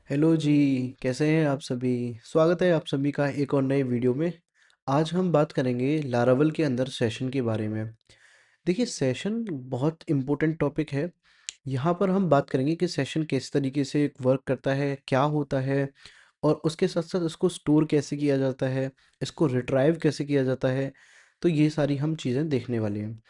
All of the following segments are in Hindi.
हेलो जी, कैसे हैं आप सभी? स्वागत है आप सभी का एक और नए वीडियो में। आज हम बात करेंगे लारावल के अंदर सेशन के बारे में। देखिए सेशन बहुत इम्पोर्टेंट टॉपिक है। यहाँ पर हम बात करेंगे कि सेशन किस तरीके से वर्क करता है, क्या होता है और उसके साथ साथ इसको स्टोर कैसे किया जाता है, इसको रिट्राइव कैसे किया जाता है। तो ये सारी हम चीज़ें देखने वाले हैं।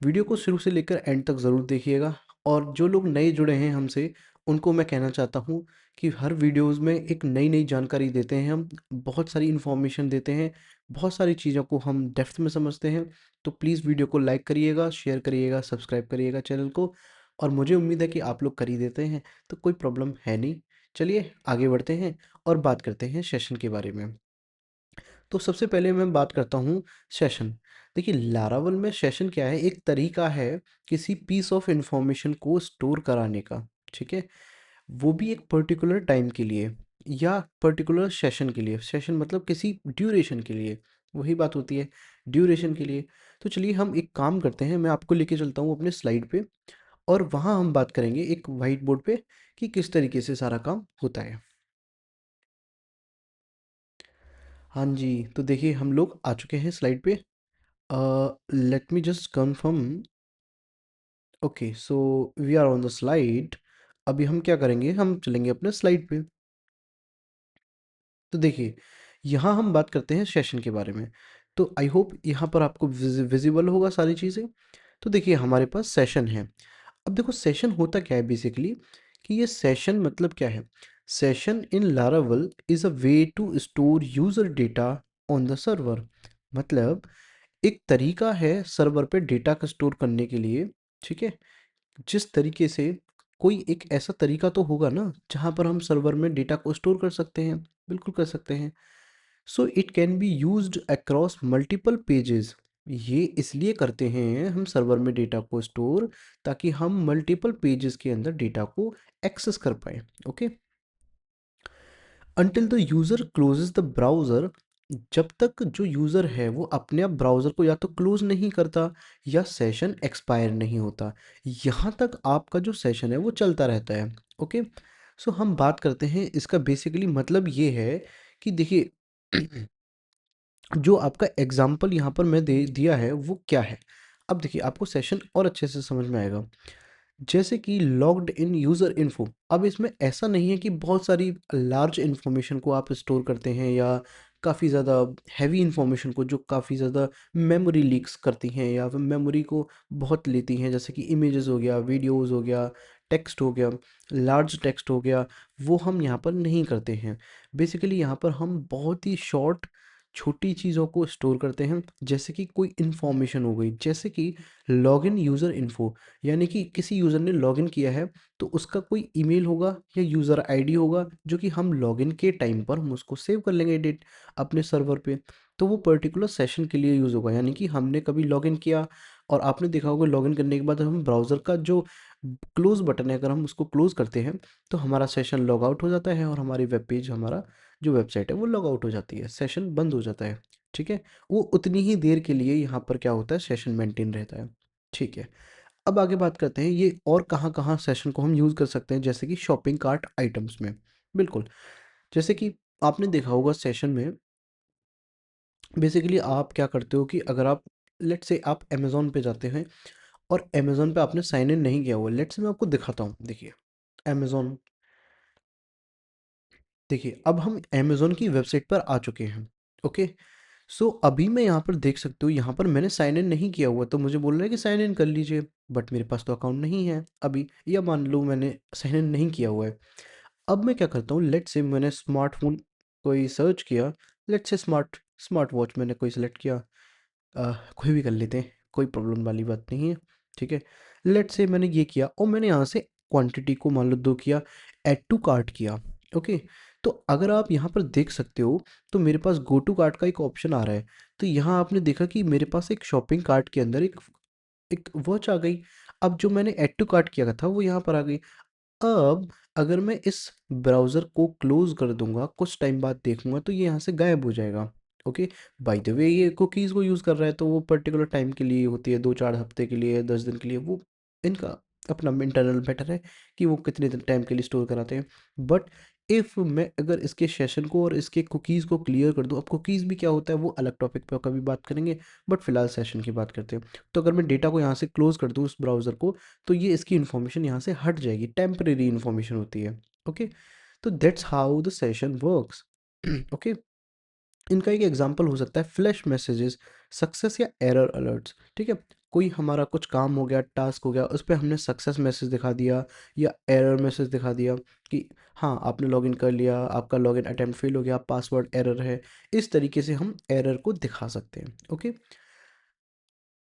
वीडियो को शुरू से लेकर एंड तक ज़रूर देखिएगा। और जो लोग नए जुड़े हैं हमसे, उनको मैं कहना चाहता हूँ कि हर वीडियोस में एक नई नई जानकारी देते हैं हम, बहुत सारी इन्फॉर्मेशन देते हैं, बहुत सारी चीज़ों को हम डेप्थ में समझते हैं। तो प्लीज़ वीडियो को लाइक करिएगा, शेयर करिएगा, सब्सक्राइब करिएगा चैनल को। और मुझे उम्मीद है कि आप लोग कर ही देते हैं, तो कोई प्रॉब्लम है नहीं। चलिए आगे बढ़ते हैं और बात करते हैं सेशन के बारे में। तो सबसे पहले मैं बात करता हूँ सेशन। देखिए लारावल में सेशन क्या है, एक तरीका है किसी पीस ऑफ इंफॉर्मेशन को स्टोर कराने का। ठीक है, वो भी एक पर्टिकुलर टाइम के लिए या पर्टिकुलर सेशन के लिए। सेशन मतलब किसी ड्यूरेशन के लिए, वही बात होती है ड्यूरेशन के लिए। तो चलिए हम एक काम करते हैं, मैं आपको लेके चलता हूँ अपने स्लाइड पे और वहाँ हम बात करेंगे एक वाइट बोर्ड पे कि किस तरीके से सारा काम होता है। हाँ जी, तो देखिए हम लोग आ चुके हैं स्लाइड पे। Let me just confirm. Okay, so we are on the slide. अभी हम क्या करेंगे, हम चलेंगे अपने स्लाइड पे। तो देखिए यहाँ हम बात करते हैं सेशन के बारे में। तो आई होप यहाँ पर आपको विजिबल होगा सारी चीज़ें। तो देखिए हमारे पास सेशन है। अब देखो सेशन होता क्या है बेसिकली, कि ये सेशन मतलब क्या है। Session in Laravel is a way to store user data on the server. मतलब एक तरीका है सर्वर पे डेटा को स्टोर करने के लिए। ठीक है, जिस तरीके से कोई एक ऐसा तरीका तो होगा ना जहाँ पर हम सर्वर में डेटा को स्टोर कर सकते हैं। बिल्कुल कर सकते हैं। So it can be used across multiple pages. ये इसलिए करते हैं हम सर्वर में डेटा को स्टोर, ताकि हम मल्टीपल पेजेस के अंदर डेटा को एक्सेस कर पाए। Okay, until the user closes the browser. जब तक जो यूज़र है वो अपने आप ब्राउज़र को या तो क्लोज नहीं करता या सेशन एक्सपायर नहीं होता, यहाँ तक आपका जो सेशन है वो चलता रहता है। ओके, सो हम बात करते हैं इसका बेसिकली मतलब ये है कि देखिए जो आपका एग्जाम्पल यहाँ पर मैं दे दिया है वो क्या है। अब देखिए आपको सेशन और अच्छे से समझ में आएगा। जैसे कि लॉग्ड इन यूज़र इन्फो। अब इसमें ऐसा नहीं है कि बहुत सारी लार्ज इन्फॉर्मेशन को आप स्टोर करते हैं या काफ़ी ज़्यादा हैवी इन्फॉर्मेशन को, जो काफ़ी ज़्यादा मेमोरी लीक्स करती हैं या फिर मेमोरी को बहुत लेती हैं, जैसे कि इमेजेस हो गया, वीडियोस हो गया, टेक्स्ट हो गया, लार्ज टेक्स्ट हो गया। वो हम यहाँ पर नहीं करते हैं। बेसिकली यहाँ पर हम बहुत ही शॉर्ट छोटी चीज़ों को स्टोर करते हैं। जैसे कि कोई इन्फॉर्मेशन हो गई, जैसे कि लॉगिन यूज़र इन्फो, यानी कि किसी यूज़र ने लॉगिन किया है तो उसका कोई ईमेल होगा या यूज़र आईडी होगा, जो कि हम लॉगिन के टाइम पर हम उसको सेव कर लेंगे एडिट अपने सर्वर पे। तो वो पर्टिकुलर सेशन के लिए यूज़ होगा, यानी कि हमने कभी लॉगिन किया और आपने देखा होगा लॉगिन करने के बाद हम ब्राउज़र का जो क्लोज़ बटन है, अगर हम उसको क्लोज़ करते हैं तो हमारा सेशन लॉग आउट हो जाता है और हमारी वेब पेज, हमारा जो वेबसाइट है वो लॉग आउट हो जाती है, सेशन बंद हो जाता है। ठीक है, वो उतनी ही देर के लिए यहाँ पर क्या होता है, सेशन मेंटेन रहता है। ठीक है, अब आगे बात करते हैं ये और कहाँ-कहाँ सेशन को हम यूज़ कर सकते हैं, जैसे कि शॉपिंग कार्ट आइटम्स में। बिल्कुल, जैसे कि आपने देखा होगा सेशन में बेसिकली आप क्या करते हो कि अगर आप लेट्स से आप अमेज़न पे जाते हैं और अमेज़न पे आपने साइन इन नहीं किया हुआ है। लेट्स से मैं आपको दिखाता हूँ, देखिए अमेज़न। देखिए अब हम अमेज़न की वेबसाइट पर आ चुके हैं। ओके, सो अभी मैं यहाँ पर देख सकते हो, यहाँ पर मैंने साइन इन नहीं किया हुआ तो मुझे बोल रहा है कि साइन इन कर लीजिए, बट मेरे पास तो अकाउंट नहीं है अभी, या मान लो मैंने साइन इन नहीं किया हुआ है। अब मैं क्या करता हूँ, लेट्स से मैंने स्मार्टफ़ोन कोई सर्च किया, लेट्स से स्मार्ट वॉच मैंने कोई सेलेक्ट किया। कोई भी कर लेते हैं, कोई प्रॉब्लम वाली बात नहीं है। ठीक है, लेट्स से मैंने ये किया और मैंने यहाँ से क्वांटिटी को मान लो 2 किया, ऐड टू कार्ट किया। ओके, तो अगर आप यहाँ पर देख सकते हो तो मेरे पास गो टू कार्ट का एक ऑप्शन आ रहा है। तो यहाँ आपने देखा कि मेरे पास एक शॉपिंग कार्ट के अंदर एक एक वॉच आ गई। अब जो मैंने ऐड टू कार्ट किया था वो यहाँ पर आ गई। अब अगर मैं इस ब्राउज़र को क्लोज़ कर दूँगा, कुछ टाइम बाद देखूँगा तो ये यहाँ से गायब हो जाएगा। ओके, बाय द वे ये कुकीज़ को यूज़ कर रहा है तो वो पर्टिकुलर टाइम के लिए होती है, 2-4 हफ़्ते के लिए, 10 दिन के लिए, वो इनका अपना इंटरनल मैटर है कि वो कितने दिन टाइम के लिए स्टोर कराते हैं। बट इफ़ मैं अगर इसके सेशन को और इसके कुकीज़ को क्लियर कर दूँ, अब कुकीज़ भी क्या होता है वो अलग टॉपिक पे कभी बात करेंगे, बट फिलहाल सेशन की बात करते हैं। तो अगर मैं डेटा को यहाँ से क्लोज कर दूँ उस ब्राउज़र को, तो ये इसकी इन्फॉर्मेशन यहाँ से हट जाएगी, टेम्परेरी इन्फॉर्मेशन होती है। ओके, तो that's how the session works. Okay, इनका एक एग्जांपल हो सकता है फ्लैश मैसेजेस, सक्सेस या एरर अलर्ट्स। ठीक है, कोई हमारा कुछ काम हो गया, टास्क हो गया, उस पे हमने सक्सेस मैसेज दिखा दिया या एरर मैसेज दिखा दिया कि हाँ आपने लॉगिन कर लिया, आपका लॉगिन अटेम्प्ट फेल हो गया, पासवर्ड एरर है। इस तरीके से हम एरर को दिखा सकते हैं। ओके,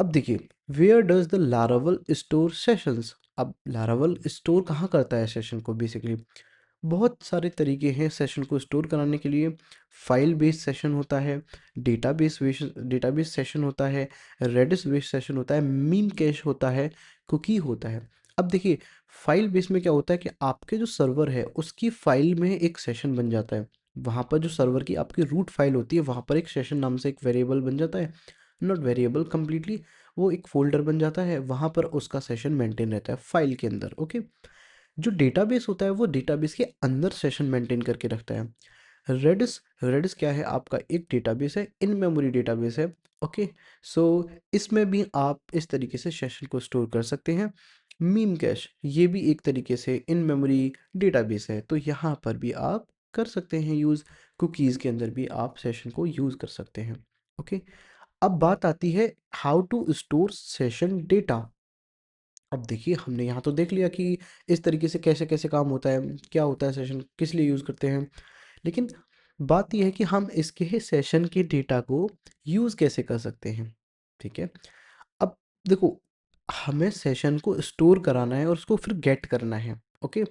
अब देखिए, where does the Laravel store sessions. अब लारावल स्टोर कहाँ करता है सेशन को बेसिकली? बहुत सारे तरीके हैं सेशन को स्टोर कराने के लिए। फाइल बेस्ड सेशन होता है, डेटाबेस सेशन होता है, रेडिस बेस्ड सेशन होता है, मीम कैश होता है, कुकी होता है। अब देखिए, फाइल बेस में क्या होता है कि आपके जो सर्वर है उसकी फाइल में एक सेशन बन जाता है। वहाँ पर जो सर्वर की आपकी रूट फाइल होती है वहाँ पर एक सेशन नाम से एक वेरिएबल बन जाता है, नॉट वेरिएबल कंप्लीटली, वो एक फोल्डर बन जाता है, वहाँ पर उसका सेशन मेंटेन रहता है फाइल के अंदर। ओके, जो डेटाबेस होता है वो डेटाबेस के अंदर सेशन मेंटेन करके रखता है। रेडिस रेडिस क्या है? आपका एक डेटाबेस है, इन मेमोरी डेटाबेस है। ओके, सो इसमें भी आप इस तरीके से सेशन को स्टोर कर सकते हैं। मीम कैश ये भी एक तरीके से इन मेमोरी डेटाबेस है, तो यहाँ पर भी आप कर सकते हैं यूज़। कुकीज़ के अंदर भी आप सेशन को यूज़ कर सकते हैं। ओके, अब बात आती है how to store session data. अब देखिए, हमने यहाँ तो देख लिया कि इस तरीके से कैसे कैसे काम होता है, क्या होता है सेशन, किस लिए यूज़ करते हैं। लेकिन बात यह है कि हम इसके सेशन के डेटा को यूज़ कैसे कर सकते हैं। ठीक है, अब देखो, हमें सेशन को स्टोर कराना है और उसको फिर गेट करना है। ओके,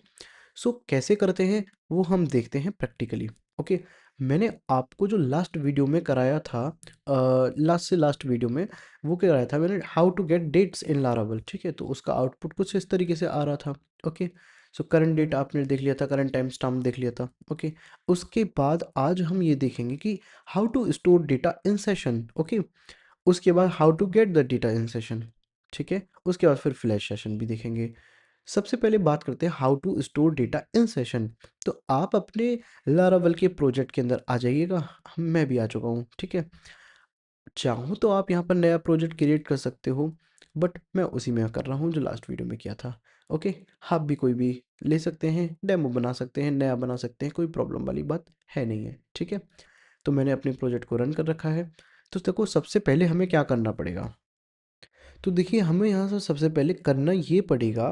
सो कैसे करते हैं वो हम देखते हैं प्रैक्टिकली। ओके, मैंने आपको जो लास्ट वीडियो में कराया था, लास्ट से लास्ट वीडियो में वो कराया था मैंने, how to gate dates in Laravel. ठीक है, तो उसका आउटपुट कुछ इस तरीके से आ रहा था। ओके, सो करंट डेट आपने देख लिया था, करंट टाइम स्टाम्प देख लिया था। ओके, उसके बाद आज हम ये देखेंगे कि how to store data in session. Okay, उसके बाद how to get the data in session. ठीक है, उसके बाद फिर फ्लैश सेशन भी देखेंगे। सबसे पहले बात करते हैं how to store data in session. तो आप अपने लारावल के प्रोजेक्ट के अंदर आ जाइएगा, मैं भी आ चुका हूँ। ठीक है, चाहूँ तो आप यहाँ पर नया प्रोजेक्ट क्रिएट कर सकते हो, बट मैं उसी में कर रहा हूँ जो लास्ट वीडियो में किया था। ओके, आप भी कोई भी ले सकते हैं, डेमो बना सकते हैं, नया बना सकते हैं, कोई प्रॉब्लम वाली बात है नहीं है। ठीक है, तो मैंने अपने प्रोजेक्ट को रन कर रखा है। तो देखो, सबसे पहले हमें क्या करना पड़ेगा? तो देखिए, हमें यहाँ से सबसे पहले करना ये पड़ेगा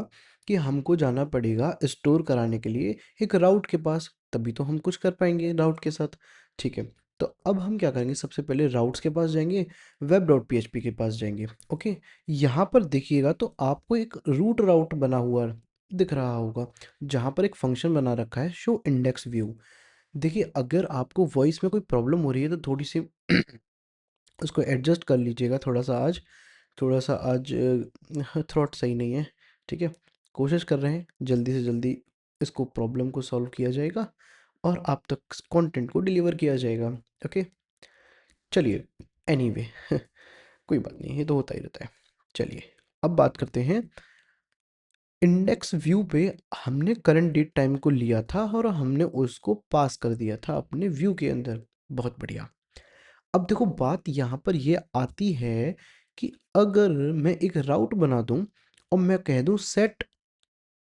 कि हमको जाना पड़ेगा स्टोर कराने के लिए एक राउट के पास, तभी तो हम कुछ कर पाएंगे राउट के साथ। ठीक है, तो अब हम क्या करेंगे, सबसे पहले राउट्स के पास जाएंगे, वेब डॉट पी के पास जाएंगे। ओके, यहाँ पर देखिएगा तो आपको एक रूट राउट बना हुआ दिख रहा होगा, जहाँ पर एक फंक्शन बना रखा है शो इंडेक्स व्यू। देखिए, अगर आपको वॉइस में कोई प्रॉब्लम हो रही है तो थोड़ी सी उसको एडजस्ट कर लीजिएगा थोड़ा सा आज। थोड़ा सा आज थ्रॉट सही नहीं है। ठीक है, कोशिश कर रहे हैं जल्दी से जल्दी इसको प्रॉब्लम को सॉल्व किया जाएगा और आप तक कंटेंट को डिलीवर किया जाएगा। ओके, चलिए, एनीवे कोई बात नहीं, ये तो होता ही रहता है। चलिए, अब बात करते हैं इंडेक्स व्यू पे। हमने करंट डेट टाइम को लिया था और हमने उसको पास कर दिया था अपने व्यू के अंदर। बहुत बढ़िया। अब देखो, बात यहाँ पर ये आती है कि अगर मैं एक राउट बना दूं और मैं कह दूं सेट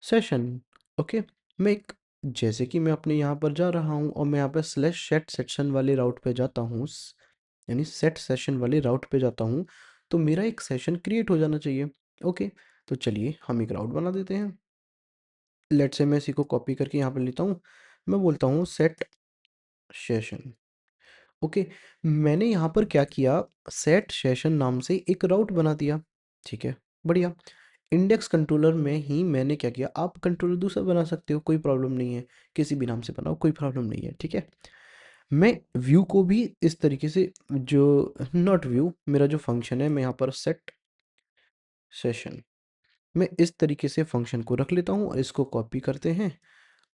सेशन। ओके, मैं एक, जैसे कि मैं अपने यहाँ पर जा रहा हूँ और मैं यहाँ पर स्लैश सेट सेक्शन वाले राउट पे जाता हूँ, यानी सेट सेशन वाले राउट पे जाता हूँ, तो मेरा एक सेशन क्रिएट हो जाना चाहिए। ओके, तो चलिए हम एक राउट बना देते हैं। लेट से मैं इसी को कॉपी करके यहाँ पर लेता हूँ, मैं बोलता हूँ सेट सेशन। ओके, मैंने यहाँ पर क्या किया, सेट सेशन नाम से एक राउट बना दिया। ठीक है, बढ़िया। इंडेक्स कंट्रोलर में ही मैंने क्या किया, आप कंट्रोलर दूसरा बना सकते हो, कोई प्रॉब्लम नहीं है, किसी भी नाम से बनाओ, कोई प्रॉब्लम नहीं है। ठीक है, मैं व्यू को भी इस तरीके से, जो नॉट व्यू, मेरा जो फंक्शन है, मैं यहाँ पर सेट सेशन, मैं इस तरीके से फंक्शन को रख लेता हूँ और इसको कॉपी करते हैं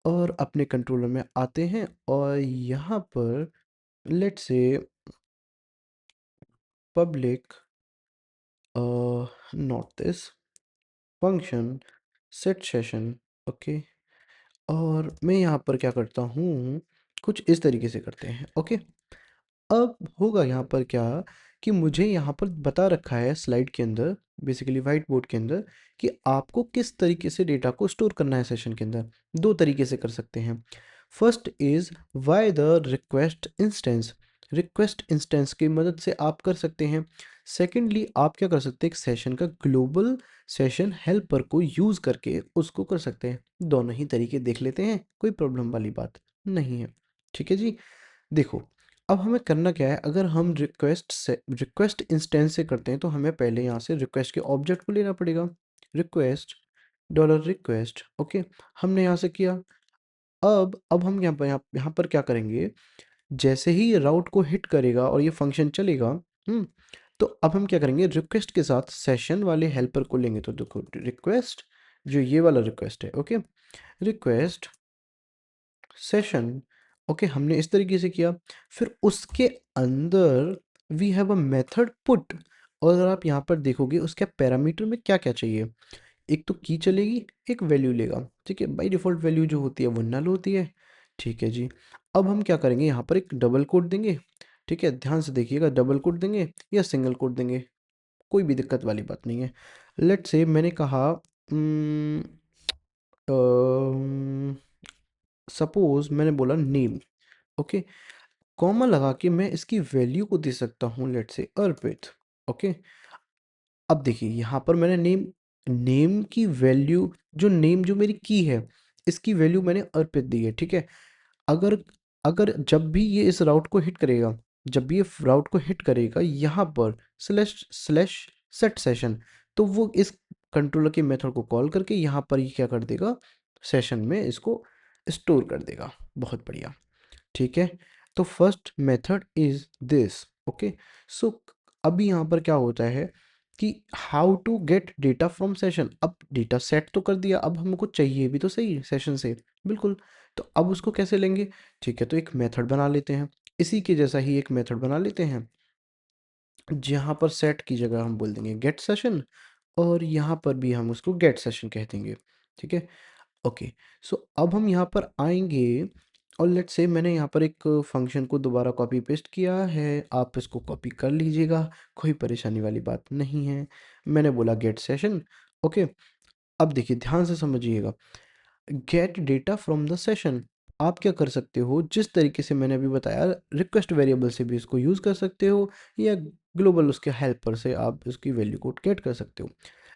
और अपने कंट्रोलर में आते हैं और यहाँ पर लेट से public not this function set session। Okay, और मैं यहाँ पर क्या करता हूँ, कुछ इस तरीके से करते हैं, ओके। अब होगा यहाँ पर क्या कि मुझे यहाँ पर बता रखा है स्लाइड के अंदर, बेसिकली वाइट बोर्ड के अंदर, कि आपको किस तरीके से डेटा को स्टोर करना है सेशन के अंदर। दो तरीके से कर सकते हैं। First is why the request instance की मदद से आप कर सकते हैं। सेकेंडली आप क्या कर सकते हैं, एक सेशन का ग्लोबल सेशन हेल्पर को यूज़ करके उसको कर सकते हैं। दोनों ही तरीके देख लेते हैं, कोई प्रॉब्लम वाली बात नहीं है। ठीक है जी। देखो, अब हमें करना क्या है, अगर हम रिक्वेस्ट इंस्टेंस से करते हैं तो हमें पहले यहाँ से रिक्वेस्ट के ऑब्जेक्ट को लेना पड़ेगा। रिक्वेस्ट डॉलर रिक्वेस्ट, ओके, हमने यहाँ से किया। अब हम यहाँ पर क्या करेंगे, जैसे ही राउट को हिट करेगा और ये फंक्शन चलेगा, तो अब हम क्या करेंगे, रिक्वेस्ट के साथ सेशन वाले हेल्पर को लेंगे। तो देखो रिक्वेस्ट, जो ये वाला रिक्वेस्ट है, ओके, रिक्वेस्ट सेशन, ओके, हमने इस तरीके से किया। फिर उसके अंदर we have a method put, और अगर आप यहाँ पर देखोगे उसके पैरामीटर में क्या क्या चाहिए, एक तो की चलेगी, एक वैल्यू लेगा। ठीक है, बाय डिफ़ॉल्ट वैल्यू जो होती है वो नल होती है। ठीक है जी। अब हम क्या करेंगे, यहाँ पर एक डबल कोट देंगे। ठीक है, ध्यान से देखिएगा, डबल कोट देंगे या सिंगल कोट देंगे, कोई भी दिक्कत वाली बात नहीं है। लेट से मैंने कहा, सपोज मैंने बोला नेम, ओके, कॉमा लगा के मैं इसकी वैल्यू को दे सकता हूँ, लेट से अर्पित, ओके। अब देखिए यहाँ पर मैंने नेम नेम की वैल्यू, जो नेम जो मेरी की है, इसकी वैल्यू मैंने अर्पित दी है। ठीक है, अगर अगर जब भी ये इस राउट को हिट करेगा, जब भी ये राउट को हिट करेगा यहाँ पर स्लैश स्लैश सेट सेशन, तो वो इस कंट्रोलर के मेथड को कॉल करके यहाँ पर ये क्या कर देगा, सेशन में इसको स्टोर कर देगा। बहुत बढ़िया। ठीक है, तो first method is this, okay. So अभी यहाँ पर क्या होता है कि how to get data from session. अब डेटा सेट तो कर दिया, अब हमको चाहिए भी तो सही सेशन से, बिल्कुल। तो अब उसको कैसे लेंगे, ठीक है, तो एक मेथड बना लेते हैं, इसी के जैसा ही एक मेथड बना लेते हैं, जहाँ पर सेट की जगह हम बोल देंगे गेट सेशन, और यहाँ पर भी हम उसको गेट सेशन कह देंगे। ठीक है, ओके। सो अब हम यहाँ पर आएंगे, और लेट्स से मैंने यहाँ पर एक फंक्शन को दोबारा कॉपी पेस्ट किया है, आप इसको कॉपी कर लीजिएगा, कोई परेशानी वाली बात नहीं है। मैंने बोला गेट सेशन, ओके। अब देखिए ध्यान से समझिएगा, gate data from the session, आप क्या कर सकते हो, जिस तरीके से मैंने अभी बताया, रिक्वेस्ट वेरिएबल से भी इसको यूज़ कर सकते हो, या ग्लोबल उसके हेल्पर से आप इसकी वैल्यू को गेट कर सकते हो।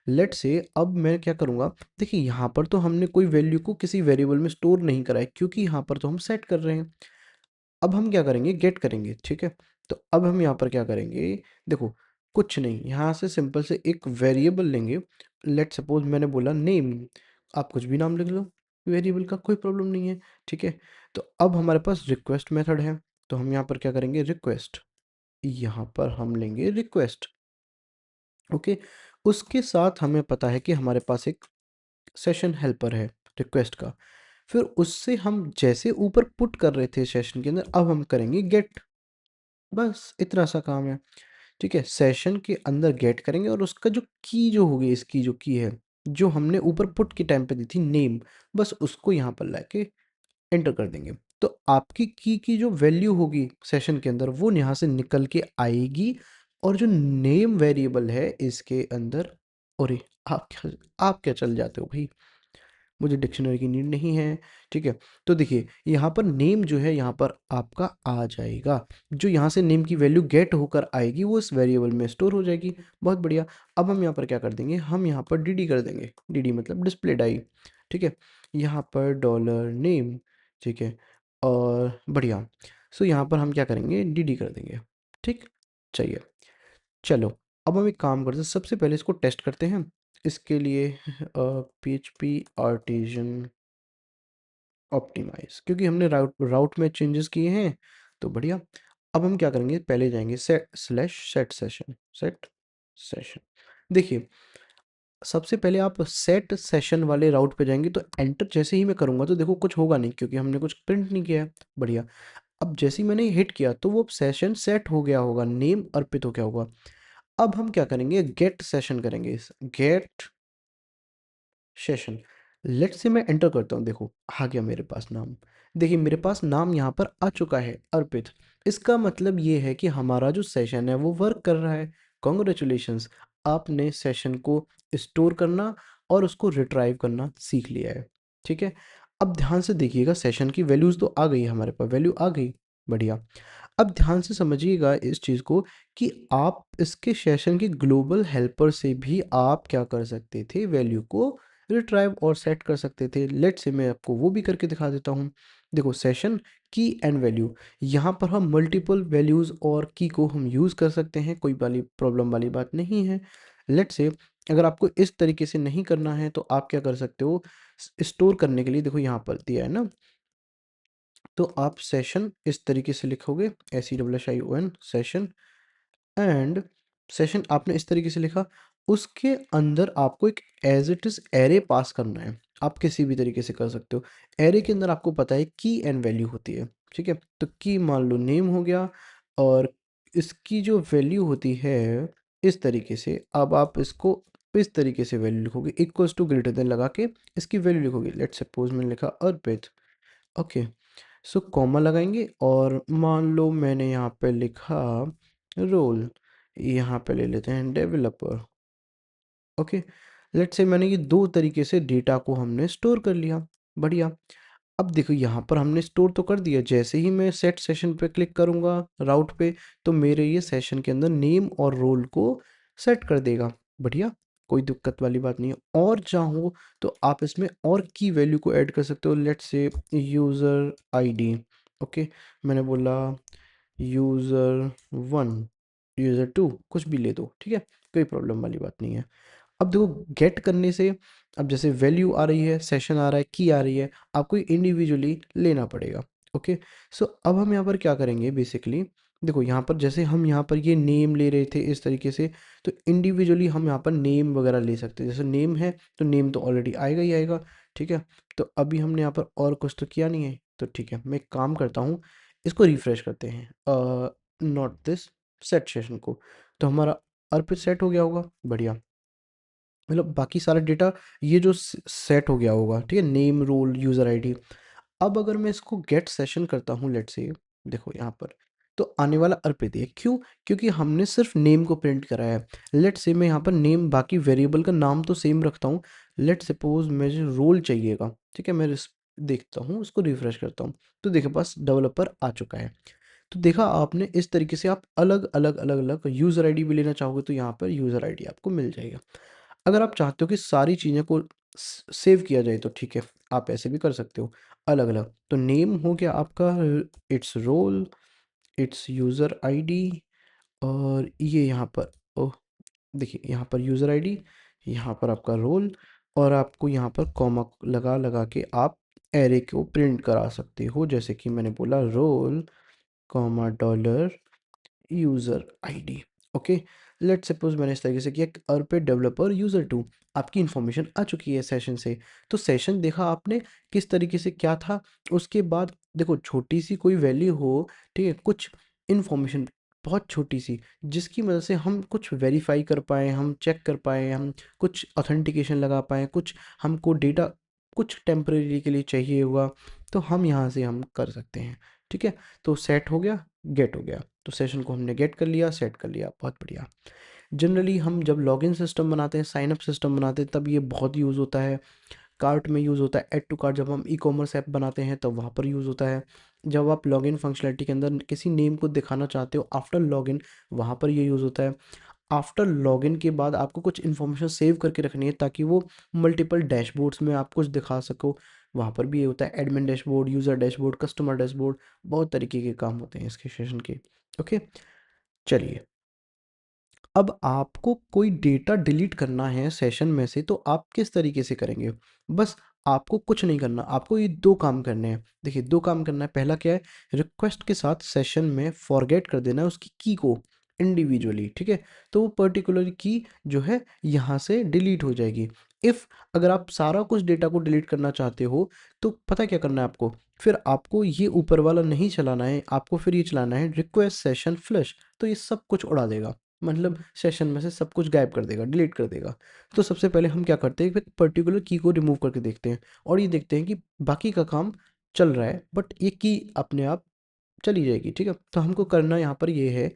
लेट से अब मैं क्या करूँगा, देखिए यहाँ पर तो हमने कोई वैल्यू को किसी वेरिएबल में स्टोर नहीं करा है, क्योंकि यहाँ पर तो हम सेट कर रहे हैं। अब हम क्या करेंगे, गेट करेंगे। ठीक है, तो अब हम यहाँ पर क्या करेंगे, देखो कुछ नहीं, यहाँ से सिंपल से एक वेरिएबल लेंगे। लेट सपोज मैंने बोला नेम, आप कुछ भी नाम लिख लो वेरिएबल का, कोई प्रॉब्लम नहीं है। ठीक है, तो अब हमारे पास रिक्वेस्ट मेथड है, तो हम यहाँ पर क्या करेंगे, रिक्वेस्ट, यहाँ पर हम लेंगे रिक्वेस्ट, ओके। उसके साथ हमें पता है कि हमारे पास एक सेशन हेल्पर है रिक्वेस्ट का, फिर उससे हम जैसे ऊपर पुट कर रहे थे सेशन के अंदर, अब हम करेंगे गेट, बस इतना सा काम है। ठीक है, सेशन के अंदर गेट करेंगे, और उसका जो की जो होगी, इसकी जो की है, जो हमने ऊपर पुट के टाइम पे दी थी नेम, बस उसको यहाँ पर लाके एंटर कर देंगे। तो आपकी की जो वैल्यू होगी सेशन के अंदर, वो यहाँ से निकल के आएगी, और जो नेम वेरिएबल है इसके अंदर, अरे आप क्या चल जाते हो भाई, मुझे डिक्शनरी की नीड नहीं है। ठीक है, तो देखिए यहाँ पर नेम जो है यहाँ पर आपका आ जाएगा, जो यहाँ से नेम की वैल्यू गेट होकर आएगी वो इस वेरिएबल में स्टोर हो जाएगी। बहुत बढ़िया। अब हम यहाँ पर क्या कर देंगे, हम यहाँ पर डी कर देंगे, डी मतलब डिस्प्ले डाई। ठीक है, यहाँ पर डॉलर नेम, ठीक है, और बढ़िया। सो यहाँ पर हम क्या करेंगे, डी कर देंगे। ठीक, चाहिए, चलो। अब हम एक काम करते हैं, सबसे पहले इसको टेस्ट करते हैं। इसके लिए PHP आर्टिजन ऑप्टिमाइज, क्योंकि हमने राउट राउट में चेंजेस किए हैं, तो बढ़िया। अब हम क्या करेंगे, पहले जाएंगे सेट सेशन। देखिए सबसे पहले आप सेट सेशन वाले राउट पे जाएंगे, तो एंटर जैसे ही मैं करूंगा तो देखो कुछ होगा नहीं, क्योंकि हमने कुछ प्रिंट नहीं किया है। बढ़िया। अब जैसे ही मैंने हिट किया तो वो सेशन सेट हो गया होगा, नेम अर्पित हो गया होगा। अब हम क्या करेंगे, गेट सेशन करेंगे, गेट सेशन। लेट्स से मैं एंटर करता हूँ, देखो आ गया मेरे पास नाम। देखिए मेरे पास नाम यहाँ पर आ चुका है, अर्पित। इसका मतलब ये है कि हमारा जो सेशन है वो वर्क कर रहा है। कॉन्ग्रेचुलेशंस, आपने सेशन को स्टोर करना और उसको रिट्राइव करना सीख लिया है। ठीक है, अब ध्यान से देखिएगा, सेशन की वैल्यूज़ तो आ गई है, हमारे पास वैल्यू आ गई, बढ़िया। अब ध्यान से समझिएगा इस चीज़ को कि आप इसके सेशन के ग्लोबल हेल्पर से भी आप क्या कर सकते थे, वैल्यू को रिट्राइव और सेट कर सकते थे। लेट से मैं आपको वो भी करके दिखा देता हूँ। देखो सेशन की एंड वैल्यू, यहाँ पर हम मल्टीपल वैल्यूज़ और की को हम यूज़ कर सकते हैं, कोई वाली प्रॉब्लम वाली बात नहीं है। लेट से अगर आपको इस तरीके से नहीं करना है तो आप क्या कर सकते हो, स्टोर करने के लिए देखो यहाँ पर दिया है ना, तो आप सेशन इस तरीके से लिखोगे, SESSION सेशन, एंड सेशन आपने इस तरीके से लिखा, उसके अंदर आपको एक एज इट इज़ एरे पास करना है। आप किसी भी तरीके से कर सकते हो। एरे के अंदर आपको पता है की एंड वैल्यू होती है, ठीक है। तो की मान लो नेम हो गया, और इसकी जो वैल्यू होती है इस तरीके से, अब आप इसको इस तरीके से वैल्यू लिखोगे, इक्वल्स टू ग्रेटर देन लगा के इसकी वैल्यू लिखोगे। लेट्स सपोज मैंने लिखा अर्पित, ओके। सो कॉमा लगाएंगे और मान लो मैंने यहाँ पे लिखा रोल, यहाँ पे ले लेते हैं डेवलपर, ओके। लेट्स से मैंने ये दो तरीके से डेटा को हमने स्टोर कर लिया, बढ़िया। अब देखो यहाँ पर हमने स्टोर तो कर दिया, जैसे ही मैं सेट सेशन पे क्लिक करूँगा राउट पे, तो मेरे ये सेशन के अंदर नेम और रोल को सेट कर देगा, बढ़िया, कोई दिक्कत वाली बात नहीं है। और चाहो तो आप इसमें और की वैल्यू को ऐड कर सकते हो। Let's say user ID, okay, मैंने बोला यूज़र वन, यूज़र टू, कुछ भी ले दो, ठीक है, कोई प्रॉब्लम वाली बात नहीं है। अब देखो गेट करने से, अब जैसे वैल्यू आ रही है, सेशन आ रहा है, की आ रही है, आपको इंडिविजुअली लेना पड़ेगा, ओके। सो अब हम यहाँ पर क्या करेंगे बेसिकली, देखो यहाँ पर जैसे हम यहाँ पर ये नेम ले रहे थे इस तरीके से, तो इंडिविजुअली हम यहाँ पर नेम वगैरह ले सकते हैं। जैसे नेम है तो नेम तो ऑलरेडी आएगा ही आएगा, ठीक है। तो अभी हमने यहाँ पर और कुछ तो किया नहीं है, तो ठीक है, मैं एक काम करता हूँ, इसको रिफ्रेश करते हैं, नॉट दिस, सेट सेशन को। तो हमारा अर्पित सेट हो गया होगा, बढ़िया। मतलब बाकी सारा डेटा ये जो सेट हो गया होगा, ठीक है, नेम रोल यूज़र आईडी। अब अगर मैं इसको गेट सेशन करता हूँ, लेट से, देखो यहाँ पर तो आने वाला अर्पित है, क्यों, क्योंकि हमने सिर्फ नेम को प्रिंट करा है। लेट से मैं यहाँ पर नेम, बाकी वेरिएबल का नाम तो सेम रखता हूँ। लेट सपोज मुझे रोल चाहिएगा, ठीक है, मैं देखता हूँ, उसको रिफ्रेश करता हूँ, तो देखो पास डेवलपर आ चुका है। तो देखा आपने, इस तरीके से आप अलग अलग अलग अलग यूज़र आईडी भी लेना चाहोगे तो यहाँ पर यूज़र आईडी आपको मिल जाएगा। अगर आप चाहते हो कि सारी चीज़ें को सेव किया जाए तो ठीक है, आप ऐसे भी कर सकते हो अलग अलग। तो नेम हो गया आपका, its role, its user ID, और ये यहाँ पर, ओह, देखिए यहाँ पर यूज़र आईडी, यहाँ पर आपका रोल, और आपको यहाँ पर कॉमा लगा लगा के आप एरे को प्रिंट करा सकते हो, जैसे कि मैंने बोला role comma dollar user ID, okay. Let's suppose मैंने इस तरीके से किया, अर्पित डेवलपर यूज़र टू, आपकी इन्फॉर्मेशन आ चुकी है सेशन से। तो सेशन देखा आपने किस तरीके से क्या था। उसके बाद देखो छोटी सी कोई वैल्यू हो, ठीक है, कुछ इन्फॉर्मेशन बहुत छोटी सी, जिसकी मदद से हम कुछ वेरीफाई कर पाएँ, हम चेक कर पाएँ, हम कुछ ऑथेंटिकेशन लगा पाएँ, कुछ हमको डेटा कुछ टेम्परेरी के लिए चाहिए हुआ, तो हम यहाँ से हम कर सकते हैं, ठीक है। तो सेट हो गया, गेट हो गया, तो सेशन को हमने गेट कर लिया, सेट कर लिया, बहुत बढ़िया। जनरली हम जब लॉगिन सिस्टम बनाते हैं, साइन अप सिस्टम बनाते हैं, तब ये बहुत यूज़ होता है। कार्ट में यूज़ होता है, ऐड टू कार्ट जब हम ई कॉमर्स ऐप बनाते हैं तब वहाँ पर यूज़ होता है। जब आप लॉगिन फंक्शनलिटी के अंदर किसी नेम को दिखाना चाहते हो आफ्टर लॉगिन, वहाँ पर ये यूज़ होता है। आफ्टर लॉगिन के बाद आपको कुछ इन्फॉर्मेशन सेव करके रखनी है ताकि वो मल्टीपल डैशबोर्ड्स में आप कुछ दिखा सको, वहाँ पर भी ये होता है। Admin dashboard, user dashboard, customer dashboard, बहुत तरीके के काम होते हैं इसके सेशन के, ओके। चलिए, अब आपको कोई डेटा डिलीट करना है सेशन में से तो आप किस तरीके से करेंगे। बस आपको कुछ नहीं करना, आपको ये दो काम करने हैं। देखिए दो काम करना है, पहला क्या है, रिक्वेस्ट के साथ सेशन में फॉरगेट कर देना है उसकी की को इंडिविजुअली, ठीक है। तो वो पर्टिकुलर की जो है यहाँ से डिलीट हो जाएगी। इफ़ अगर आप सारा कुछ डेटा को डिलीट करना चाहते हो तो पता क्या करना है आपको, फिर आपको ये ऊपर वाला नहीं चलाना है, आपको फिर ये चलाना है रिक्वेस्ट सेशन फ्लश, तो ये सब कुछ उड़ा देगा। मतलब सेशन में से सब कुछ गायब कर देगा, डिलीट कर देगा। तो सबसे पहले हम क्या करते हैं, एक पर्टिकुलर की को रिमूव करके देखते हैं और ये देखते हैं कि बाकी का काम चल रहा है बट ये की अपने आप चली जाएगी, ठीक है। तो हमको करना यहाँ पर ये है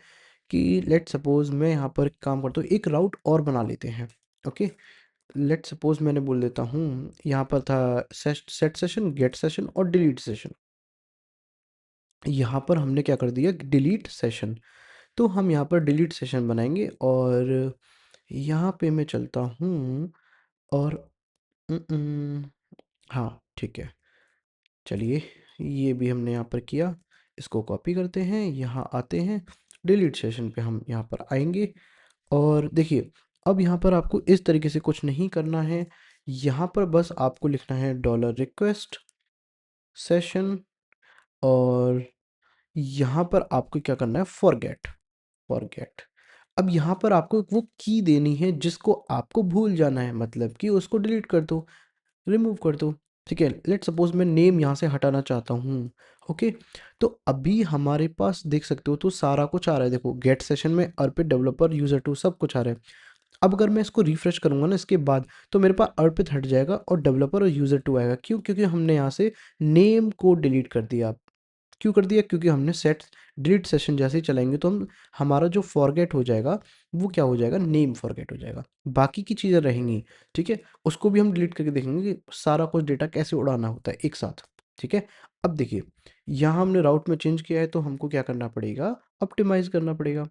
कि लेट सपोज मैं यहाँ पर काम करता हूँ, एक राउट और बना लेते हैं। ओके, लेट सपोज मैंने बोल देता हूँ यहाँ पर था सेट सेशन, गेट सेशन और डिलीट सेशन। यहाँ पर हमने क्या कर दिया, डिलीट सेशन। तो हम यहाँ पर डिलीट सेशन बनाएंगे और यहाँ पे मैं चलता हूँ और उम, उम, हाँ ठीक है, चलिए ये भी हमने यहाँ पर किया। इसको कॉपी करते हैं, यहाँ आते हैं, डिलीट सेशन पे हम यहाँ पर आएंगे और देखिए अब यहाँ पर आपको इस तरीके से कुछ नहीं करना है। यहाँ पर बस आपको लिखना है डॉलर रिक्वेस्ट सेशन और यहाँ पर आपको क्या करना है, फॉरगेट फॉरगेट। अब यहाँ पर आपको वो की देनी है जिसको आपको भूल जाना है, मतलब कि उसको डिलीट कर दो, रिमूव कर दो। ठीक है, लेट सपोज मैं नेम यहाँ से हटाना चाहता हूँ। ओके, तो अभी हमारे पास देख सकते हो तो सारा कुछ आ रहा है, देखो गेट सेशन में अर्पित डेवलपर यूजर टू सब कुछ आ रहा है। अब अगर मैं इसको रिफ्रेश करूंगा ना इसके बाद, तो मेरे पास अर्पित हट जाएगा और डेवलपर और यूजर टू आएगा। क्यों? क्योंकि हमने यहाँ से नेम को डिलीट कर दिया। क्यों कर दिया? क्योंकि हमने सेट डिलीट सेशन जैसे ही चलाएंगे तो हम हमारा जो फॉरगेट हो जाएगा वो क्या हो जाएगा, नेम फॉरगेट हो जाएगा। बाकी की चीज़ें रहेंगी, ठीक है, उसको भी हम डिलीट करके देखेंगे कि सारा कुछ डेटा कैसे उड़ाना होता है एक साथ। ठीक है, अब देखिए यहाँ हमने राउट में चेंज किया है तो हमको क्या करना पड़ेगा, ऑप्टिमाइज करना पड़ेगा।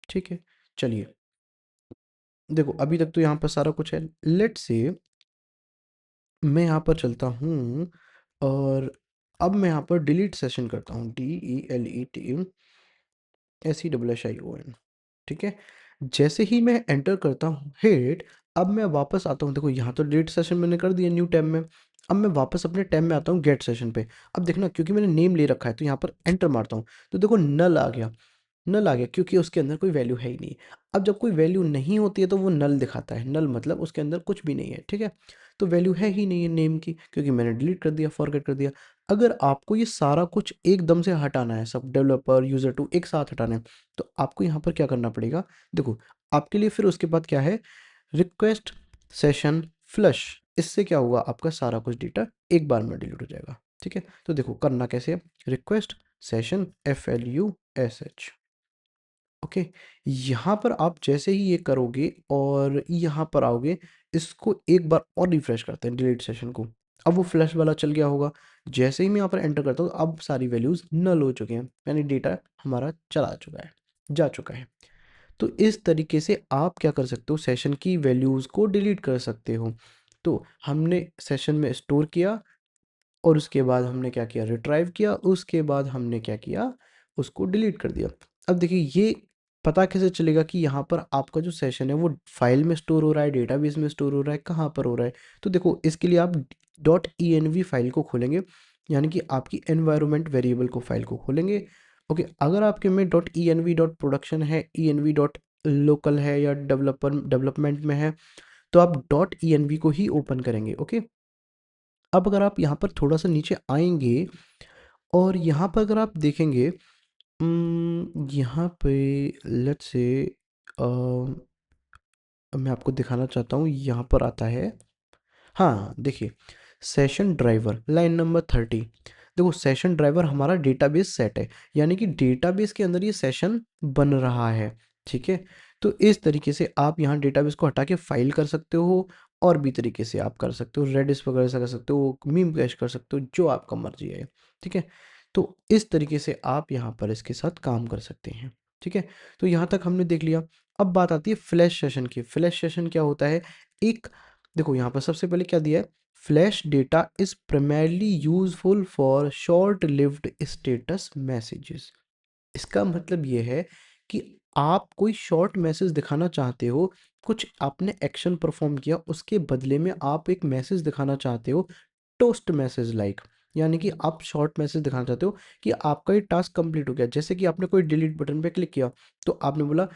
ठीक है, चलिए देखो अभी तक तो यहाँ पर सारा कुछ है। लेट से मैं यहाँ पर चलता हूँ और अब मैं यहाँ पर डिलीट सेशन करता हूँ, DELETSESSION। ठीक है, जैसे ही मैं एंटर करता हूँ हिट, अब मैं वापस आता हूँ, देखो यहाँ तो डिलीट सेशन मैंने कर दिया न्यू टैब में। अब मैं वापस अपने टैब में आता हूँ गेट सेशन पे। अब देखना क्योंकि मैंने नेम ले रखा है तो यहाँ पर एंटर मारता हूँ तो देखो नल आ गया। नल आ गया क्योंकि उसके अंदर कोई वैल्यू है ही नहीं। अब जब कोई वैल्यू नहीं होती है तो वो नल दिखाता है, नल मतलब उसके अंदर कुछ भी नहीं है। ठीक है, तो वैल्यू है ही नहीं है नेम की क्योंकि मैंने डिलीट कर दिया, फॉरगेट कर दिया। अगर आपको ये सारा कुछ एकदम से हटाना है, सब डेवलपर यूजर टू एक साथ हटाना है, तो आपको यहाँ पर क्या करना पड़ेगा, देखो आपके लिए फिर उसके बाद क्या है, रिक्वेस्ट सेशन फ्लश। इससे क्या होगा, आपका सारा कुछ डेटा एक बार में डिलीट हो जाएगा। ठीक है, तो देखो करना कैसे है, रिक्वेस्ट सेशन FLUSH। ओके, यहाँ पर आप जैसे ही ये करोगे और यहाँ पर आओगे, इसको एक बार और रिफ्रेश करते हैं डिलीट सेशन को। अब वो फ्लैश वाला चल गया होगा। जैसे ही मैं यहाँ पर एंटर करता हूँ अब सारी वैल्यूज़ नल हो चुके हैं, यानी डेटा हमारा चला चुका है, जा चुका है। तो इस तरीके से आप क्या कर सकते हो, सेशन की वैल्यूज़ को डिलीट कर सकते हो। तो हमने सेशन में स्टोर किया और उसके बाद हमने क्या किया, रिट्राइव किया, उसके बाद हमने क्या किया, उसको डिलीट कर दिया। अब देखिए ये पता कैसे चलेगा कि यहाँ पर आपका जो सेशन है वो फाइल में स्टोर हो रहा है, डेटाबेस में स्टोर हो रहा है, कहाँ पर हो रहा है। तो देखो इसके लिए आप .env फाइल को खोलेंगे, यानी कि आपकी एनवायरनमेंट वेरिएबल को फाइल को खोलेंगे। ओके, अगर आपके में .env.production है, env.local है या डेवलपमेंट में है, तो आप .env को ही ओपन करेंगे। ओके, अब अगर आप यहाँ पर थोड़ा-सा नीचे आएँगे और यहाँ पर अगर आप देखेंगे, यहाँ पे लेट्स से अ, मैं आपको दिखाना चाहता हूँ, यहाँ पर आता है, हाँ देखिए, सेशन ड्राइवर लाइन नंबर 30। देखो सेशन ड्राइवर हमारा डेटाबेस सेट है, यानी कि डेटाबेस के अंदर ये सेशन बन रहा है। ठीक है, तो इस तरीके से आप यहाँ डेटाबेस को हटा के फाइल कर सकते हो और भी तरीके से आप कर सकते हो, रेडिस वगैरह से कर सकते हो, मीम कैश कर सकते हो, जो आपका मर्जी है। ठीक है, तो इस तरीके से आप यहाँ पर इसके साथ काम कर सकते हैं। ठीक है, तो यहाँ तक हमने देख लिया। अब बात आती है फ्लैश सेशन की। फ्लैश सेशन क्या होता है, एक देखो यहाँ पर सबसे पहले क्या दिया है, flash data is primarily useful for short lived status messages. इसका मतलब ये है कि आप कोई शॉर्ट मैसेज दिखाना चाहते हो, कुछ आपने एक्शन परफॉर्म किया उसके बदले में आप एक मैसेज दिखाना चाहते हो, टोस्ट मैसेज लाइक, यानी कि आप शॉर्ट मैसेज दिखाना चाहते हो कि आपका ये टास्क कंप्लीट हो गया। जैसे कि आपने कोई डिलीट बटन पे क्लिक किया तो आपने बोला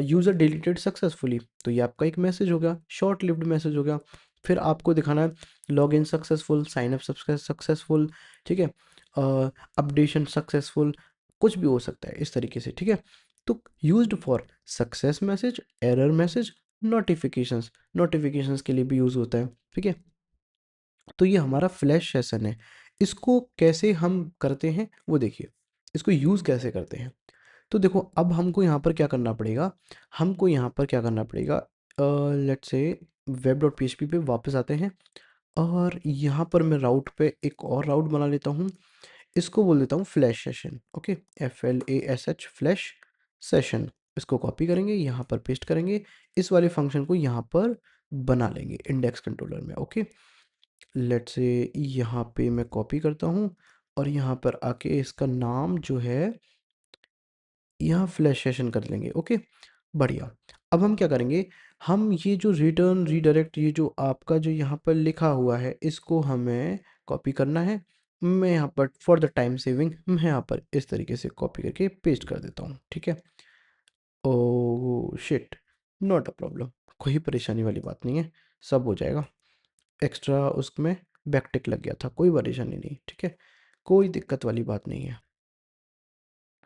यूज़र डिलीटेड सक्सेसफुली, तो ये आपका एक मैसेज हो गया, शॉर्ट लिव्ड मैसेज हो गया। फिर आपको दिखाना है log in successful, sign up successful, ठीक है, अपडेशन सक्सेसफुल, कुछ भी हो सकता है इस तरीके से। ठीक है, तो used for success message, error message, notifications, notifications के लिए भी यूज़ होता है, ठीक है। तो ये हमारा फ्लैश सेशन है। इसको कैसे हम करते हैं वो देखिए, इसको यूज़ कैसे करते हैं। तो देखो अब हमको यहाँ पर क्या करना पड़ेगा, हमको यहाँ पर क्या करना पड़ेगा, let's say web dot P पे वापस आते हैं और यहाँ पर मैं राउट पे एक और राउट बना लेता हूँ। इसको बोल देता हूँ flash session, okay, FLASH flash session. इसको कॉपी करेंगे, यहाँ पर पेस्ट करेंगे, इस वाले फंक्शन को यहाँ पर बना लेंगे इंडेक्स कंट्रोलर में, ओके। लेट्स से यहाँ पे मैं कॉपी करता हूँ और यहाँ पर आके इसका नाम जो है यहाँ फ्लैश सेशन कर लेंगे, ओके, बढ़िया। अब हम क्या करेंगे, हम ये जो रिटर्न रीडायरेक्ट, ये जो आपका जो यहाँ पर लिखा हुआ है, इसको हमें कॉपी करना है। मैं यहाँ पर फॉर द टाइम सेविंग मैं यहाँ पर इस तरीके से कॉपी करके पेस्ट कर देता हूँ, ठीक है। Oh shit, not a problem, कोई परेशानी वाली बात नहीं है, सब हो जाएगा। एक्स्ट्रा उसमें बैकटिक लग गया था, कोई परेशानी नहीं, ठीक है, कोई दिक्कत वाली बात नहीं है।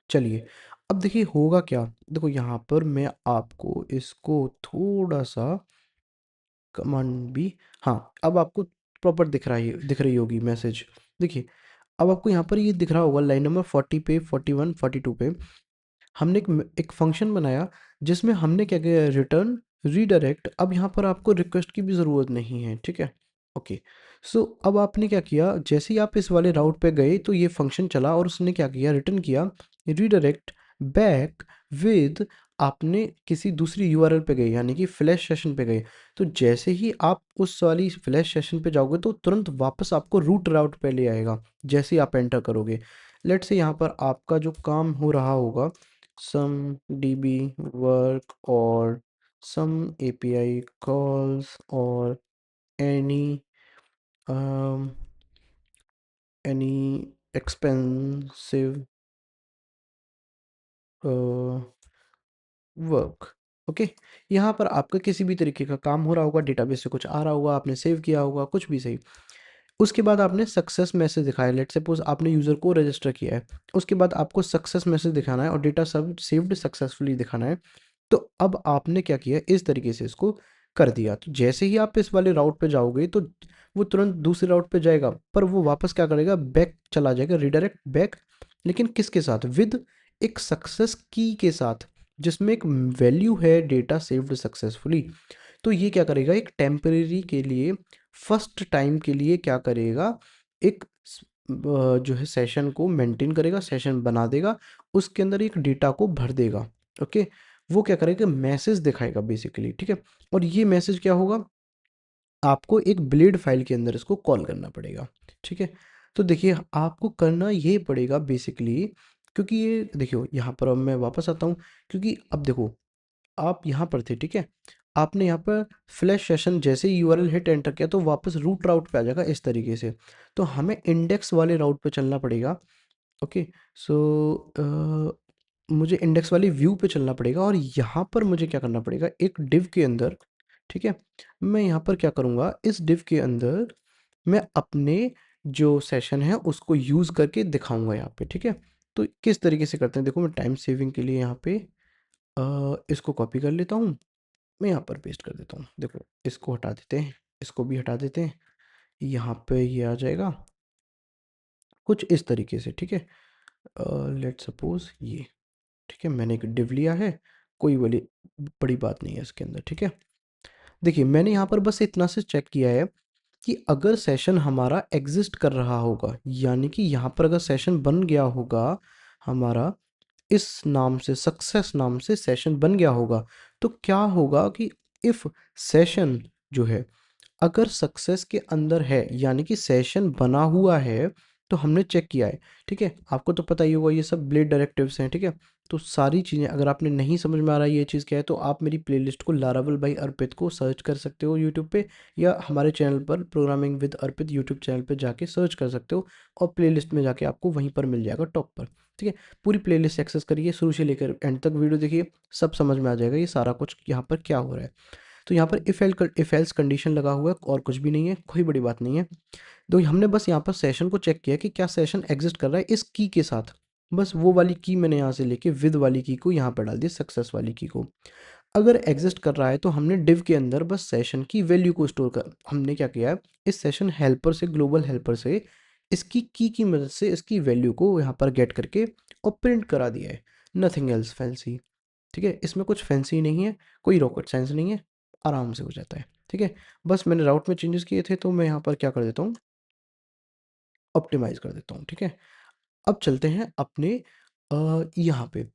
चलिए, अब देखिए होगा क्या, देखो यहाँ पर मैं आपको इसको थोड़ा सा कमांड भी, हाँ अब आपको प्रॉपर दिख रही होगी मैसेज। देखिए अब आपको यहाँ पर ये दिख रहा होगा लाइन नंबर 40 पे, 41, 42 पे हमने एक फंक्शन बनाया जिसमें हमने क्या किया, रिटर्न रीडायरेक्ट। अब यहाँ पर आपको रिक्वेस्ट की भी ज़रूरत नहीं है, ठीक है, ओके। सो अब आपने क्या किया, जैसे ही आप इस वाले राउट पे गए तो ये फंक्शन चला और उसने क्या किया, रिटर्न किया रीडायरेक्ट बैक विद, आपने किसी दूसरी यूआरएल पे गए यानी कि फ्लैश सेशन पे गए। तो जैसे ही आप उस वाली फ्लैश सेशन पे जाओगे तो तुरंत वापस आपको रूट राउट पे ले आएगा जैसे ही आप एंटर करोगे। लेट्स से यहाँ पर आपका जो काम हो रहा होगा, some DB work or some API calls or any um, any expensive uh, work, okay. यहाँ पर आपका किसी भी तरीके का काम हो रहा होगा, डेटाबेस से कुछ आ रहा होगा, आपने सेव किया होगा, कुछ भी सही। उसके बाद आपने सक्सेस मैसेज दिखाया, लेट्स सपोज आपने यूज़र को रजिस्टर किया है, उसके बाद आपको सक्सेस मैसेज दिखाना है और डेटा सब सेव्ड सक्सेसफुली दिखाना है। तो अब आपने क्या किया, इस तरीके से इसको कर दिया। तो जैसे ही आप इस वाले राउट पे जाओगे तो वो तुरंत दूसरे राउट पे जाएगा, पर वो वापस क्या करेगा, बैक चला जाएगा, रिडायरेक्ट बैक, लेकिन किसके साथ, विद एक सक्सेस की के साथ जिसमें एक वैल्यू है डेटा सेव्ड सक्सेसफुली। तो ये क्या करेगा, एक टेम्परेरी के लिए, फर्स्ट टाइम के लिए क्या करेगा, एक जो है सेशन को मेंटेन करेगा, सेशन बना देगा, उसके अंदर एक डेटा को भर देगा, ओके। वो क्या करेगा, मैसेज दिखाएगा बेसिकली, ठीक है। और ये मैसेज क्या होगा, आपको एक ब्लेड फाइल के अंदर इसको कॉल करना पड़ेगा, ठीक है। तो देखिए आपको करना ये पड़ेगा बेसिकली, क्योंकि ये देखियो यहाँ पर अब मैं वापस आता हूँ, क्योंकि अब देखो आप यहाँ पर थे, ठीक है, आपने यहाँ पर फ्लैश सेशन जैसे ही यूआरएल हिट एंटर किया तो वापस रूट राउट पे आ जाएगा इस तरीके से। तो हमें इंडेक्स वाले राउट पे चलना पड़ेगा, ओके। सो मुझे इंडेक्स वाली व्यू पे चलना पड़ेगा और यहाँ पर मुझे क्या करना पड़ेगा, एक डिव के अंदर, ठीक है, मैं यहाँ पर क्या करूँगा, इस डिव के अंदर मैं अपने जो सेशन है उसको यूज़ करके दिखाऊंगा यहाँ पे, ठीक है। तो किस तरीके से करते हैं, देखो मैं टाइम सेविंग के लिए यहाँ पे इसको कॉपी कर लेता हूँ, मैं यहाँ पर पेस्ट कर देता हूँ। देखो इसको हटा देते हैं, इसको भी हटा देते हैं, यहाँ पे ये आ जाएगा कुछ इस तरीके से, ठीक है। लेट्स सपोज ये, ठीक है, मैंने एक डिव लिया है, कोई बड़ी बात नहीं है इसके अंदर, ठीक है। देखिए मैंने यहाँ पर बस इतना से चेक किया है कि अगर सेशन हमारा एग्जिस्ट कर रहा होगा, यानी कि यहाँ पर अगर सेशन बन गया होगा हमारा, इस नाम से सक्सेस नाम से सेशन बन गया होगा, तो क्या होगा कि इफ़ सेशन जो है अगर सक्सेस के अंदर है यानी कि सेशन बना हुआ है, तो हमने चेक किया है, ठीक है। आपको तो पता ही होगा ये सब ब्लेड डायरेक्टिव्स हैं, ठीक है। तो सारी चीज़ें अगर आपने नहीं समझ में आ रहा है ये चीज़ क्या है, तो आप मेरी प्लेलिस्ट को लारावल बाई अर्पित को सर्च कर सकते हो यूट्यूब पे, या हमारे चैनल पर programming with Arpit YouTube channel पे जाके सर्च कर सकते हो और प्लेलिस्ट में जाके आपको वहीं पर मिल जाएगा टॉप पर, ठीक है। पूरी प्लेलिस्ट एक्सेस करिए, शुरू से लेकर एंड तक वीडियो देखिए, सब समझ में आ जाएगा ये सारा कुछ यहाँ पर क्या हो रहा है। तो यहाँ पर इफ़ एल्स कंडीशन लगा हुआ है और कुछ भी नहीं है, कोई बड़ी बात नहीं है। तो हमने बस यहाँ पर सेशन को चेक किया कि क्या सेशन एग्जिस्ट कर रहा है इस की के साथ, बस वो वाली की मैंने यहाँ से लेके विद वाली की को यहाँ पर डाल दिया, सक्सेस वाली की को। अगर एग्जिस्ट कर रहा है तो हमने डिव के अंदर बस सेशन की वैल्यू को स्टोर कर, हमने क्या किया है, इस सेशन हेल्पर से, ग्लोबल हेल्पर से इसकी की मदद से इसकी वैल्यू को यहाँ पर गेट करके और प्रिंट करा दिया है। Nothing else fancy. ठीक है, इसमें कुछ फैंसी नहीं है, कोई रॉकेट साइंस नहीं है, आराम से हो जाता है। ठीक है, बस मैंने राउट में चेंजेस किए थे तो मैं यहाँ पर क्या कर देता हूँ, ऑप्टिमाइज कर देता हूँ। ठीक है, अब चलते हैं अपने यहाँ पे,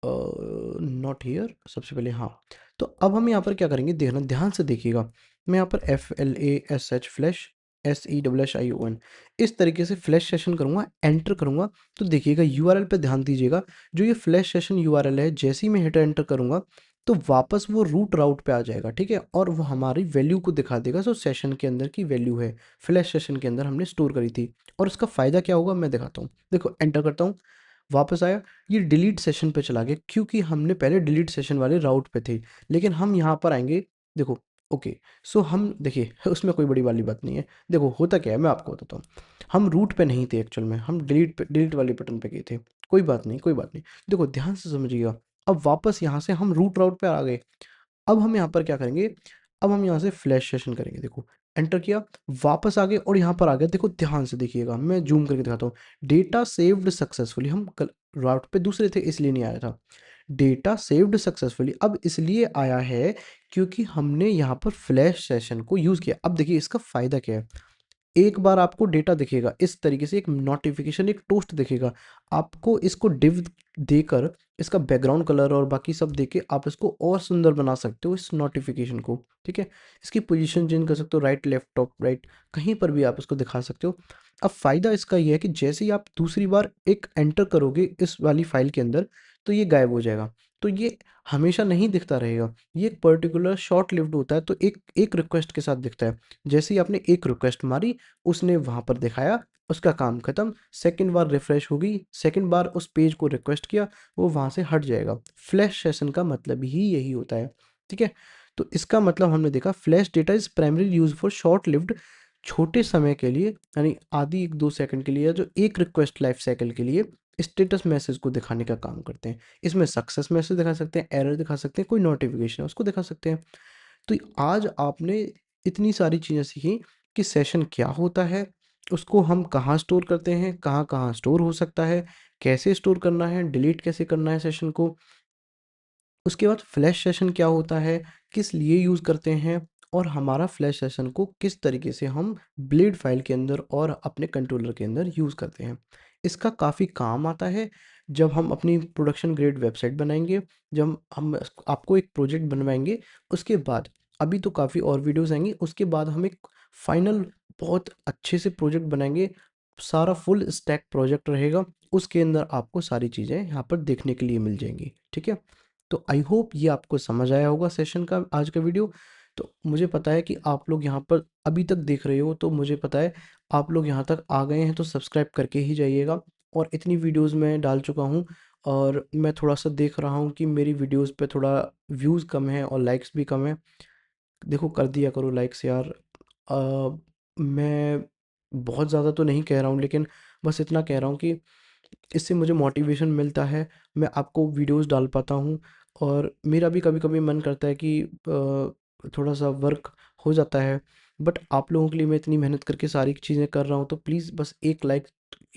नॉट हियर, सबसे पहले हाँ। तो अब हम यहाँ पर क्या करेंगे, देखना ध्यान से देखिएगा। मैं यहाँ पर FLASH फ्लैश SESSION इस तरीके से फ्लैश सेशन करूँगा, एंटर करूँगा। तो देखिएगा यूआरएल पे ध्यान दीजिएगा, जो ये फ्लैश सेशन यूआरएल है, जैसे ही मैं हिट एंटर करूँगा तो वापस वो रूट राउट पे आ जाएगा। ठीक है, और वो हमारी वैल्यू को दिखा देगा जो सेशन के अंदर की वैल्यू है, फ्लैश सेशन के अंदर हमने स्टोर करी थी। और उसका फ़ायदा क्या होगा मैं दिखाता हूँ। देखो एंटर करता हूँ, वापस आया, ये डिलीट सेशन पे चला गया क्योंकि हमने पहले डिलीट सेशन वाले राउट पे थे। लेकिन हम यहाँ पर आएंगे, देखो ओके, सो हम देखिए उसमें कोई बड़ी वाली बात नहीं है। देखो होता क्या है मैं आपको बताता हूँ, हम रूट पे नहीं थे एक्चुअल में, हम डिलीट वाले बटन पे गए थे। कोई बात नहीं, कोई बात नहीं, देखो ध्यान से समझिएगा। अब वापस यहाँ से हम रूट राउट पे आ गए। अब हम यहाँ पर क्या करेंगे, अब हम यहाँ से फ्लैश सेशन करेंगे। देखो एंटर किया, वापस आ गए और यहाँ पर आ गया। देखो ध्यान से देखिएगा, मैं जूम करके दिखाता हूँ। डेटा सेव्ड सक्सेसफुली, हम कल राउट पे दूसरे थे इसलिए नहीं आया था। डेटा सेव्ड सक्सेसफुली अब इसलिए आया है क्योंकि हमने यहाँ पर फ्लैश सेशन को यूज़ किया। अब देखिए इसका फ़ायदा क्या है, एक बार आपको डेटा दिखेगा इस तरीके से, एक नोटिफिकेशन, एक टोस्ट दिखेगा। आपको इसको डिव देकर, इसका बैकग्राउंड कलर और बाकी सब देके आप इसको और सुंदर बना सकते हो इस नोटिफिकेशन को। ठीक है, इसकी पोजीशन चेंज कर सकते हो, राइट लेफ्ट टॉप राइट, कहीं पर भी आप इसको दिखा सकते हो। अब फ़ायदा इसका ये है कि जैसे ही आप दूसरी बार एक एंटर करोगे इस वाली फाइल के अंदर तो ये गायब हो जाएगा। तो ये हमेशा नहीं दिखता रहेगा, ये एक पर्टिकुलर शॉर्ट लिव्ड होता है, तो एक एक रिक्वेस्ट के साथ दिखता है। जैसे ही आपने एक रिक्वेस्ट मारी, उसने वहाँ पर दिखाया, उसका काम खत्म। सेकंड बार रिफ्रेश होगी, सेकंड बार उस पेज को रिक्वेस्ट किया, वो वहाँ से हट जाएगा। फ्लैश सेशन का मतलब ही यही होता है। ठीक है, तो इसका मतलब हमने देखा flash data is primary use for short lived, छोटे समय के लिए, यानी आधी 1-2 सेकंड के लिए, जो एक रिक्वेस्ट लाइफ साइकिल के लिए स्टेटस मैसेज को दिखाने का काम करते हैं। इसमें सक्सेस मैसेज दिखा सकते हैं, एरर दिखा सकते हैं, कोई नोटिफिकेशन है उसको दिखा सकते हैं। तो आज आपने इतनी सारी चीज़ें सीखी कि सेशन क्या होता है, उसको हम कहाँ स्टोर करते हैं, कहाँ कहाँ स्टोर हो सकता है, कैसे स्टोर करना है, डिलीट कैसे करना है सेशन को। उसके बाद फ्लैश सेशन क्या होता है, किस लिए यूज़ करते हैं, और हमारा फ्लैश सेशन को किस तरीके से हम ब्लेड फाइल के अंदर और अपने कंट्रोलर के अंदर यूज़ करते हैं। इसका काफ़ी काम आता है जब हम अपनी प्रोडक्शन ग्रेड वेबसाइट बनाएंगे, जब हम आपको एक प्रोजेक्ट बनवाएंगे। उसके बाद अभी तो काफ़ी और वीडियोस आएंगी, उसके बाद हम एक फाइनल बहुत अच्छे से प्रोजेक्ट बनाएंगे, सारा फुल स्टैक प्रोजेक्ट रहेगा। उसके अंदर आपको सारी चीज़ें यहाँ पर देखने के लिए मिल जाएंगी। ठीक है, तो आई होप ये आपको समझ आया होगा सेशन का, आज का वीडियो। तो मुझे पता है कि आप लोग यहाँ पर अभी तक देख रहे हो, तो मुझे पता है आप लोग यहाँ तक आ गए हैं, तो सब्सक्राइब करके ही जाइएगा। और इतनी वीडियोस मैं डाल चुका हूँ, और मैं थोड़ा सा देख रहा हूँ कि मेरी वीडियोस पे थोड़ा व्यूज़ कम है और लाइक्स भी कम है। देखो कर दिया करो लाइक्स यार। मैं बहुत ज़्यादा तो नहीं कह रहा हूँ, लेकिन बस इतना कह रहा हूँ कि इससे मुझे मोटिवेशन मिलता है, मैं आपको वीडियोस डाल पाता हूँ। और मेरा भी कभी कभी मन करता है कि थोड़ा सा वर्क हो जाता है, बट आप लोगों के लिए मैं इतनी मेहनत करके सारी चीज़ें कर रहा हूँ, तो प्लीज़ बस एक लाइक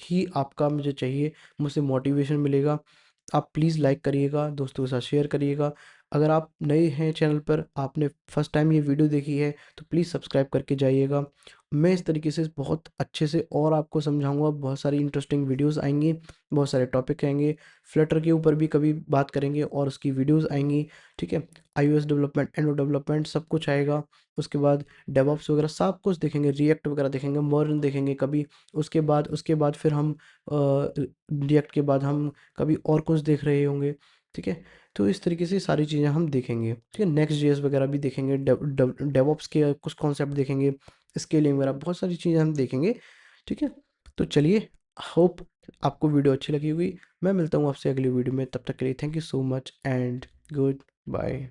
ही आपका मुझे चाहिए, मुझसे मोटिवेशन मिलेगा। आप प्लीज़ लाइक करिएगा, दोस्तों के साथ शेयर करिएगा। अगर आप नए हैं चैनल पर, आपने फर्स्ट टाइम ये वीडियो देखी है, तो प्लीज़ सब्सक्राइब करके जाइएगा। मैं इस तरीके से बहुत अच्छे से और आपको समझाऊंगा, बहुत सारी इंटरेस्टिंग वीडियोस आएंगी, बहुत सारे टॉपिक आएंगे। फ्लटर के ऊपर भी कभी बात करेंगे और उसकी वीडियोस आएंगी। ठीक है, iOS डेवलपमेंट, एंड्रॉइड डेवलपमेंट सब कुछ आएगा। उसके बाद डेवऑप्स वगैरह सब कुछ देखेंगे, रिएक्ट वगैरह देखेंगे, मॉडर्न देखेंगे कभी। उसके बाद फिर हम रिएक्ट के बाद हम कभी और कुछ देख रहे होंगे। ठीक है, तो इस तरीके से सारी चीज़ें हम देखेंगे। ठीक है, नेक्स्ट जेएस वगैरह भी देखेंगे, डेवऑप्स के कुछ कॉन्सेप्ट देखेंगे, स्केलिंग वगैरह बहुत सारी चीज़ें हम देखेंगे। ठीक है, तो चलिए, होप आपको वीडियो अच्छी लगी होगी। मैं मिलता हूँ आपसे अगली वीडियो में, तब तक के लिए thank you so much and good bye.